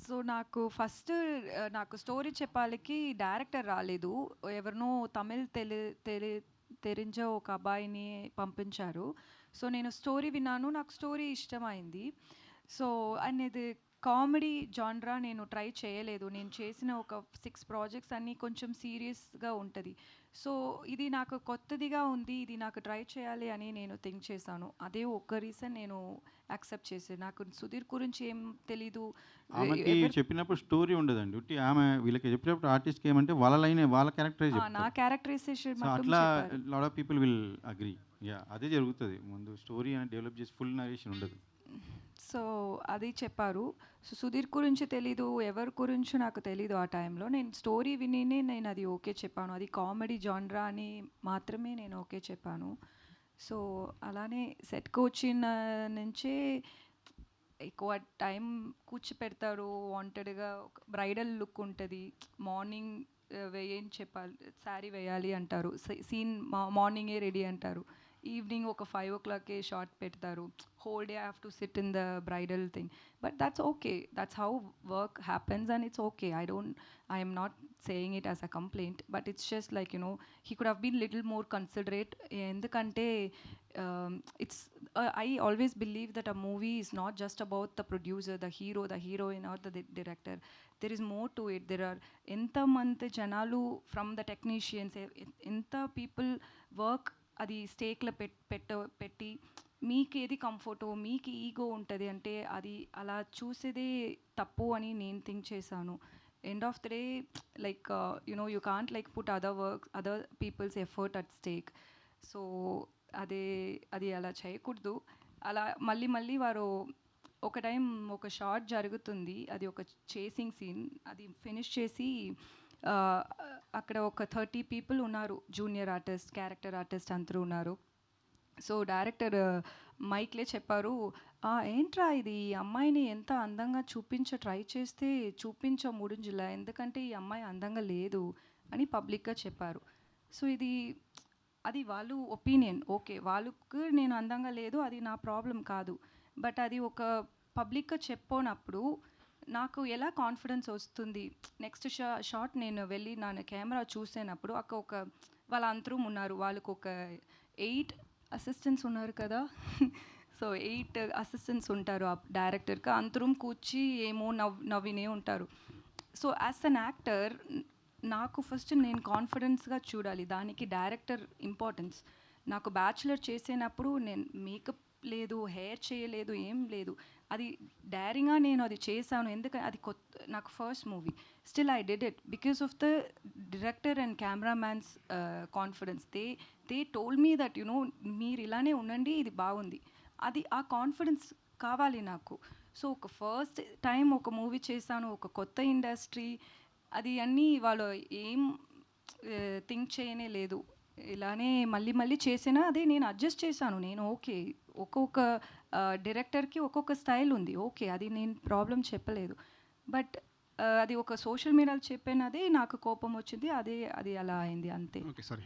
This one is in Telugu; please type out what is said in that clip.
సో నాకు స్టోరీ చెప్పాలికి డైరెక్టర్ రాలేదు. ఎవరినో తమిళ్ తెలించే ఒక అబ్బాయిని పంపించారు. సో నేను స్టోరీ విన్నాను. నాకు స్టోరీ ఇష్టమైంది. సో అండ్ ఇది కామెడీ జాన్రా నేను ట్రై చేయలేదు. నేను చేసిన ఒక 6 ప్రాజెక్ట్స్ అన్నీ కొంచెం సీరియస్‌గా ఉంటది. సో ఇది నాకు కొత్తదిగా ఉంది. ఇది నాకు ట్రై చేయాలి అని నేను థింక్ చేశాను. అదే ఒక్క రీజన్ నేను యాక్సెప్ట్ చేశాను. నాకు సుధీర్ గురించి ఏం తెలీదు. ఆమెకి చెప్పినప్పుడు స్టోరీ ఉండదండి. ఉట్టి ఆమె వీళ్ళకి చెప్పినప్పుడు ఆర్టిస్ట్‌కి ఏమంటే వాళ్ళ లైనే వాళ్ళ క్యారెక్టరే నా చెప్తారు. క్యారెక్టరైజేషన్ సో మొత్తం అట్లా చెప్పారు. Lot of people will agree. Yeah! అదే జరుగుతది. ముందు స్టోరీ అనేది డెవలప్ చేసి ఫుల్ నరేషన్ ఉండదు. సో అది చెప్పారు. సో సుధీర్ గురించి తెలీదు. ఎవరి గురించి నాకు తెలీదు ఆ టైంలో. నేను స్టోరీ వినినే నేను అది ఓకే చెప్పాను. అది కామెడీ జాన్రా అని మాత్రమే నేను ఓకే చెప్పాను. సో అలానే సెట్‌కి వచ్చిన నుంచే ఎక్కువ టైం కూర్చోపెడతారు. వాంటెడ్‌గా ఒక బ్రైడల్ లుక్ ఉంటది. మార్నింగ్ ఏం చెప్పాలి, శారీ వేయాలి అంటారు. సీన్ మార్నింగే రెడీ అంటారు. ఈవినింగ్ ఒక 5:00కే షాట్ పెడతారు. Whole day I have to sit in the bridal thing. But that's okay. That's how work happens and it's okay. I am not saying it as a complaint. But it's just like he could have been little more considerate. ఎందుకంటే it's I always believe that a movie is not just about the producer, the hero, the heroine, or the director. There is more to it. There are enta mante janalu from the technicians, enta people work అది స్టేక్లో పెట్టి మీకు ఏది కంఫర్టో మీకు ఈగో ఉంటుంది అంటే అది అలా చూసేదే తప్పు అని నేను థింక్ చేశాను. End of the day like you can't like put other people's effort at stake. So అది అలా చేయకూడదు. అలా మళ్ళీ వారు ఒక టైం ఒక షాట్ జరుగుతుంది. అది ఒక చేసింగ్ సీన్. అది ఫినిష్ చేసి అక్కడ ఒక 30 పీపుల్ ఉన్నారు. జూనియర్ ఆర్టిస్ట్, క్యారెక్టర్ ఆర్టిస్ట్ అందరూ ఉన్నారు. సో డైరెక్టర్ మైక్లే చెప్పారు, ఏంట్రా ఇది, ఈ అమ్మాయిని ఎంత అందంగా ట్రై చేస్తే చూపించ ఎందుకంటే ఈ అమ్మాయి అందంగా లేదు అని పబ్లిక్గా చెప్పారు. సో అది వాళ్ళు ఒపీనియన్. ఓకే, వాళ్ళకు నేను అందంగా లేదు, అది నా ప్రాబ్లం కాదు. బట్ అది ఒక పబ్లిక్గా చెప్పినప్పుడు నాకు ఎలా కాన్ఫిడెన్స్ వస్తుంది. నెక్స్ట్ షాట్ నేను వెళ్ళి నా కెమెరా చూసినప్పుడు ఒక వాళ్ళందరూ ఉన్నారు. వాళ్ళకు ఒక 8 అసిస్టెంట్స్ ఉన్నారు కదా. సో 8 అసిస్టెంట్స్ ఉంటారు ఆ డైరెక్టర్కి. అందరం కూర్చి ఏమో నవ్వినే ఉంటారు. సో యాజ్ అన్ యాక్టర్ నాకు ఫస్ట్ నేను కాన్ఫిడెన్స్గా చూడాలి. దానికి డైరెక్టర్ ఇంపార్టెన్స్. నాకు బ్యాచులర్ చేసేటప్పుడు నేను మేకప్ లేదు, హెయిర్ చేయలేదు, ఏం లేదు. అది డైరింగ్గా నేను అది చేశాను. ఎందుకంటే అది నాకు first movie. Still I did it because of the director and cameramans confidence. They told me that మీరు ఇలానే ఉండండి, ఇది బాగుంది. అది ఆ కాన్ఫిడెన్స్ కావాలి నాకు. సో ఒక ఫస్ట్ టైం ఒక మూవీ చేశాను, ఒక కొత్త ఇండస్ట్రీ, అది అన్నీ వాళ్ళు ఏం థింక్ చేయనే లేదు. ఇలానే మళ్ళీ చేసినా అదే నేను అడ్జస్ట్ చేశాను. నేను ఓకే, ఒక్కొక్క డైరెక్టర్కి ఒక్కొక్క స్టైల్ ఉంది. ఓకే, అది నేను ప్రాబ్లం చెప్పలేదు. బట్ అది ఒక సోషల్ మీడియాలో చెప్పినది నాకు కోపం వచ్చింది. అది అలా అయింది అంతే. Okay, sorry.